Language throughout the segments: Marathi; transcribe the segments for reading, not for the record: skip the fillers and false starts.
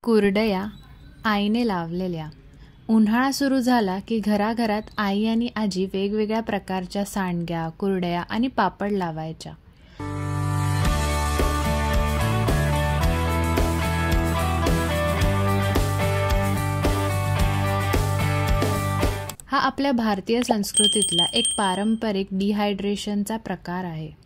कुरडया आईने लावलेल्या. उन्हाळा सुरू झाला की घराघरात आई आणि आजी वेगवेगळ्या प्रकारच्या सांडग्या, कुरडया आणि पापड लावायच्या. हा आपल्या भारतीय संस्कृतीतला एक पारंपरिक डिहायड्रेशनचा प्रकार आहे.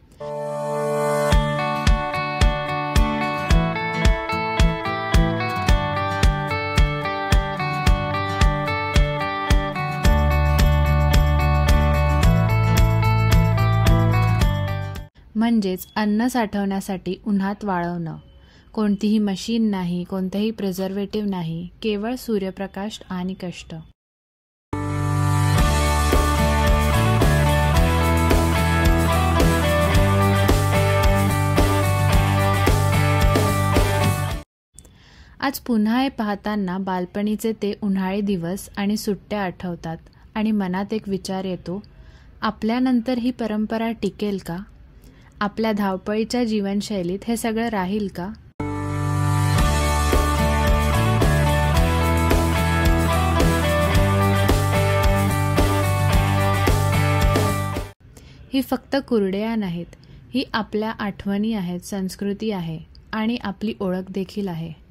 म्हणजेच अन्न साठवण्यासाठी उन्हात वाळवणं. कोणतीही मशीन नाही, कोणतेही प्रिझर्वेटिव्ह नाही, केवळ सूर्यप्रकाश आणि कष्ट. आज पुन्हा हे पाहताना बालपणीचे ते उन्हाळी दिवस आणि सुट्ट्या आठवतात आणि मनात एक विचार येतो, आपल्यानंतर ही परंपरा टिकेल का? आपल्या धावपळीच्या जीवनशैलीत हे सगळं राहील का? ही फक्त कुरडया नाहीत, ही आपल्या आठवणी आहेत, संस्कृती आहे आणि आपली ओळख देखील आहे.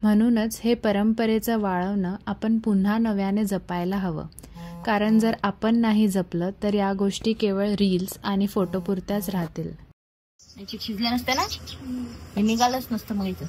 म्हणूनच हे परंपरेचं वाळवणं आपण पुन्हा नव्याने जपायला हवं. कारण जर आपण नाही जपलं तर या गोष्टी केवळ रील्स आणि फोटोपुरत्याच राहतील. शिजलं नसतं ना, हे निघालंच नसतं मग इथं.